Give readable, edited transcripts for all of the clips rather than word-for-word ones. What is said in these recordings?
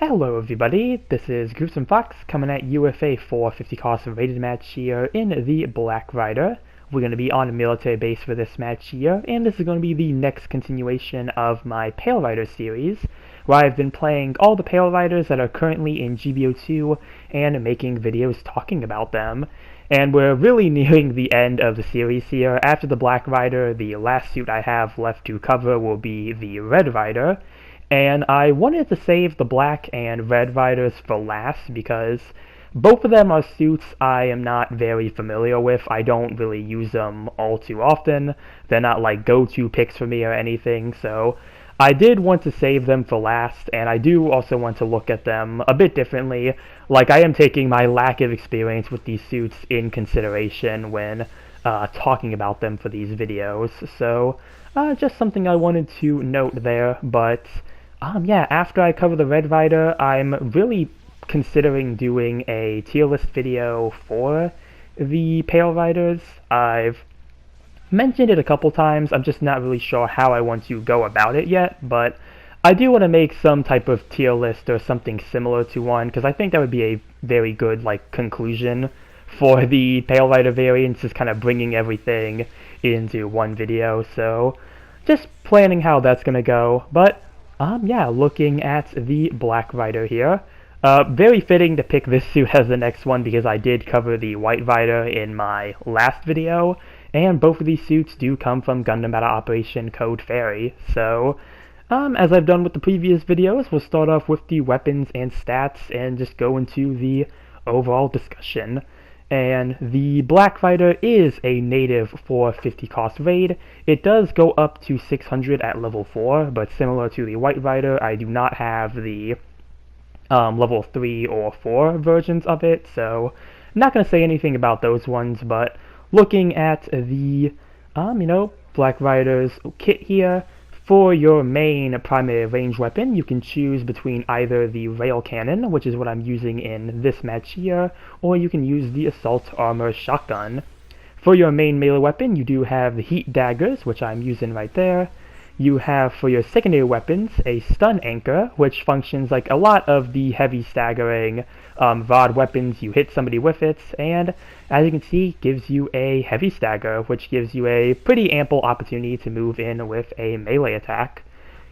Hello everybody, this is Gruesome Fox coming at you with a 450 cost rated match here in the Black Rider. We're going to be on a military base for this match here, and this is going to be the next continuation of my Pale Rider series, where I've been playing all the Pale Riders that are currently in GBO2 and making videos talking about them. And we're really nearing the end of the series here. After the Black Rider, the last suit I have left to cover will be the Red Rider. And I wanted to save the Black and Red Riders for last because both of them are suits I am not very familiar with. I don't really use them all too often. They're not like go-to picks for me or anything, so I did want to save them for last, and I do also want to look at them a bit differently. Like, I am taking my lack of experience with these suits in consideration when talking about them for these videos, so just something I wanted to note there. But yeah, after I cover the Red Rider, I'm really considering doing a tier list video for the Pale Riders. I've mentioned it a couple times, I'm just not really sure how I want to go about it yet, but I do want to make some type of tier list or something similar to one, because I think that would be a very good conclusion for the Pale Rider variants, just kind of bringing everything into one video. So just planning how that's going to go. But yeah, looking at the Black Rider here, very fitting to pick this suit as the next one because I did cover the White Rider in my last video, and both of these suits do come from Gundam Battle Operation Code Fairy. So as I've done with the previous videos, we'll start off with the weapons and stats and just go into the overall discussion. And the Black Rider is a native 450 cost raid. It does go up to 600 at level 4, but similar to the White Rider, I do not have the level 3 or 4 versions of it, so I'm not going to say anything about those ones. But looking at the, Black Rider's kit here, for your main primary range weapon, you can choose between either the rail cannon, which is what I'm using in this match here, or you can use the assault armor shotgun. For your main melee weapon, you do have the heat daggers, which I'm using right there. You have for your secondary weapons a stun anchor, which functions like a lot of the heavy staggering VOD weapons. You hit somebody with it, and as you can see, gives you a heavy stagger, which gives you a pretty ample opportunity to move in with a melee attack.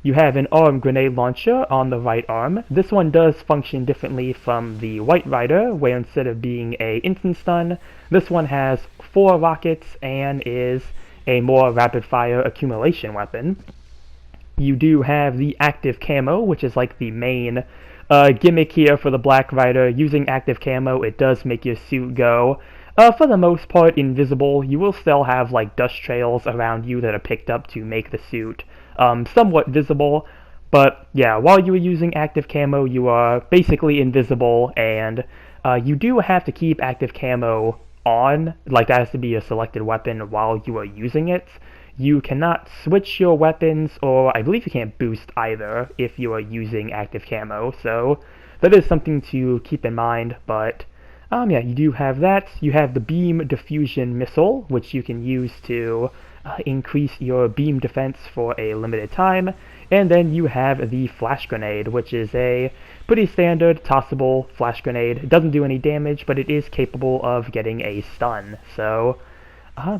You have an arm grenade launcher on the right arm. This one does function differently from the White Rider, where instead of being a instant stun, this one has 4 rockets and is a more rapid-fire accumulation weapon. You do have the active camo, which is like the main gimmick here for the Black Rider. Using active camo, it does make your suit go, for the most part, invisible. You will still have dust trails around you that are picked up to make the suit somewhat visible, but yeah, while you are using active camo, you are basically invisible, and you do have to keep active camo on, that has to be a selected weapon while you are using it. You cannot switch your weapons, or I believe you can't boost either if you are using active camo, so that is something to keep in mind. But yeah, you do have that. You have the beam diffusion missile, which you can use to increase your beam defense for a limited time. And then you have the flash grenade, which is a pretty standard tossable flash grenade. It doesn't do any damage, but it is capable of getting a stun. So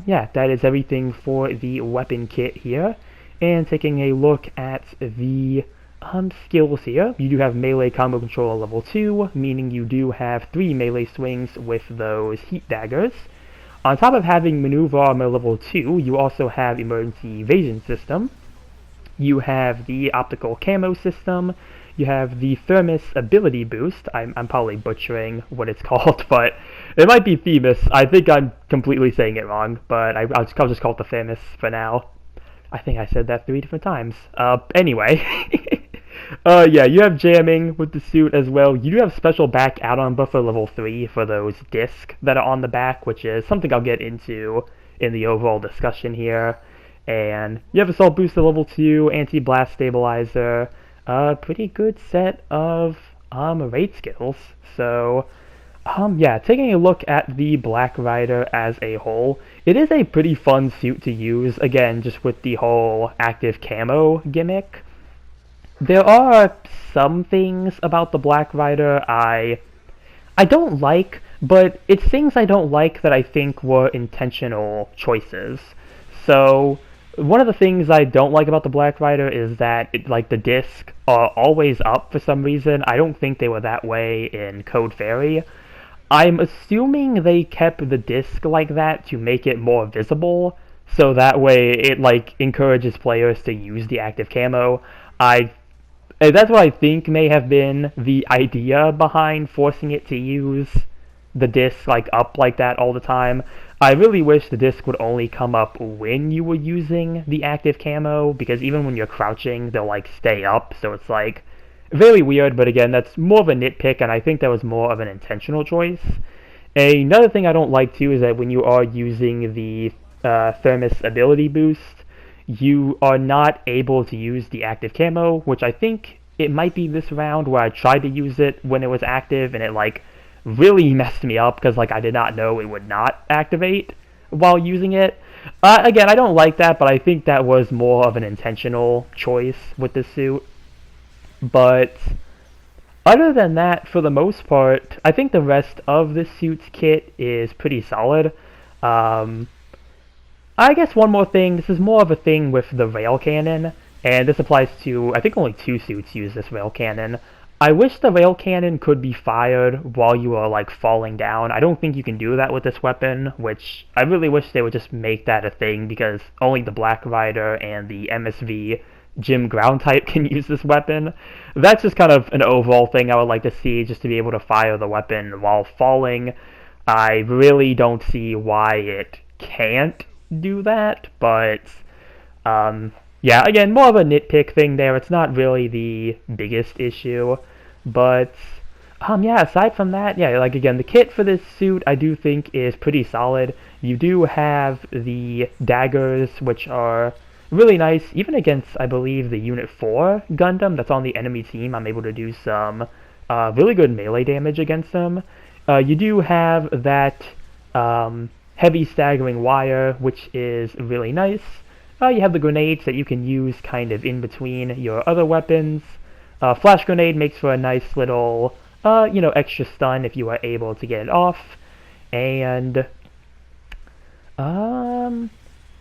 yeah, that is everything for the weapon kit here. And taking a look at the skills here, you do have melee combo control level 2, meaning you do have 3 melee swings with those heat daggers. On top of having maneuver armor level 2, you also have emergency evasion system. You have the optical camo system. You have the Thermos ability boost. I'm probably butchering what it's called, but it might be Themis. I think I'm completely saying it wrong, but I'll just call it the Thermos for now. I think I said that 3 different times. Anyway. Yeah, you have jamming with the suit as well. You do have special back add-on buffer level 3 for those discs that are on the back, which is something I'll get into in the overall discussion here. And you have assault booster level 2, anti-blast stabilizer, a pretty good set of raid skills. So yeah, taking a look at the Black Rider as a whole, it is a pretty fun suit to use, again, just with the whole active camo gimmick. there are some things about the Black Rider I don't like, but it's things I don't like that I think were intentional choices. So, one of the things I don't like about the Black Rider is that like the discs are always up for some reason. I don't think they were that way in Code Fairy. I'm assuming they kept the disc like that to make it more visible, so that way it like encourages players to use the active camo. I That's what I think may have been the idea behind forcing it to use the disc like up like that all the time. I really wish the disc would only come up when you were using the active camo, because even when you're crouching, they'll like stay up, so it's like very weird, but again, that's more of a nitpick, and I think that was more of an intentional choice. Another thing I don't like too is that when you are using the Thermos ability boost, you are not able to use the active camo, which I think it might be this round where I tried to use it when it was active, and it like really messed me up because like I did not know it would not activate while using it. Again, I don't like that, but I think that was more of an intentional choice with this suit. But other than that, for the most part, I think the rest of this suit's kit is pretty solid. I guess one more thing, this is more of a thing with the rail cannon, and this applies to, I think only 2 suits use this rail cannon. I wish the rail cannon could be fired while you are like falling down. I don't think you can do that with this weapon, which I really wish they would just make that a thing, because only the Black Rider and the MSV Gym ground type can use this weapon. That's just kind of an overall thing I would like to see, just to be able to fire the weapon while falling. I really don't see why it can't do that, but yeah, again, more of a nitpick thing there. It's not really the biggest issue, but yeah, aside from that, yeah, like again, the kit for this suit I do think is pretty solid. You do have the daggers, which are really nice, even against, I believe, the Unit 4 Gundam that's on the enemy team. I'm able to do some really good melee damage against them. You do have that heavy staggering wire, which is really nice. You have the grenades that you can use kind of in between your other weapons. Flash grenade makes for a nice little, extra stun if you are able to get it off. And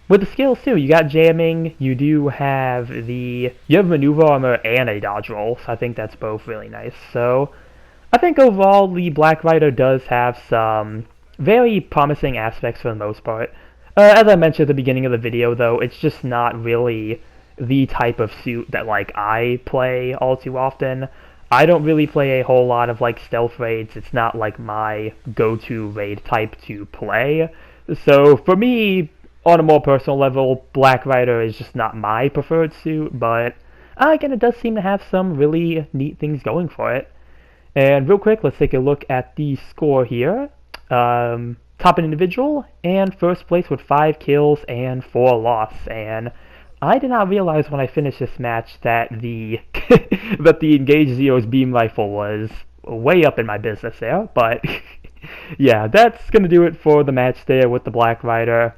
with the skills too, you got jamming, you have maneuver armor and a dodge roll, so I think that's both really nice. So I think overall the Black Rider does have some very promising aspects for the most part. As I mentioned at the beginning of the video though, it's just not really the type of suit that like I play all too often. I don't really play a whole lot of like stealth raids. It's not like my go-to raid type to play. So for me, on a more personal level, Black Rider is just not my preferred suit, but again, it does seem to have some really neat things going for it. And real quick, let's take a look at the score here. Top individual, and first place with 5 kills and 4 loss. And I did not realize when I finished this match that the that the Engage Zero's beam rifle was way up in my business there, but yeah, that's gonna do it for the match there with the Black Rider.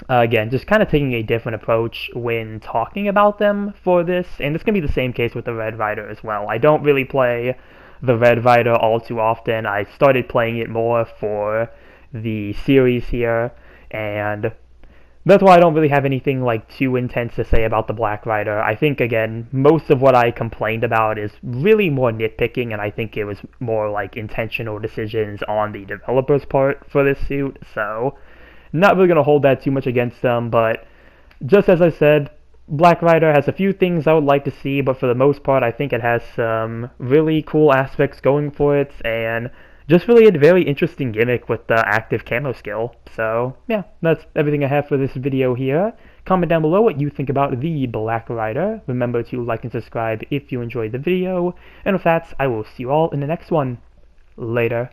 Again, just kind of taking a different approach when talking about them for this, and it's going to be the same case with the Red Rider as well. I don't really play the Red Rider all too often. I started playing it more for the series here, and that's why I don't really have anything like too intense to say about the Black Rider. I think, again, most of what I complained about is really more nitpicking, and I think it was more like intentional decisions on the developer's part for this suit, so not really going to hold that too much against them. But just as I said, Black Rider has a few things I would like to see, but for the most part, I think it has some really cool aspects going for it, and just really a very interesting gimmick with the active camo skill. So yeah, that's everything I have for this video here. Comment down below what you think about the Black Rider. Remember to like and subscribe if you enjoyed the video, and with that, I will see you all in the next one. Later.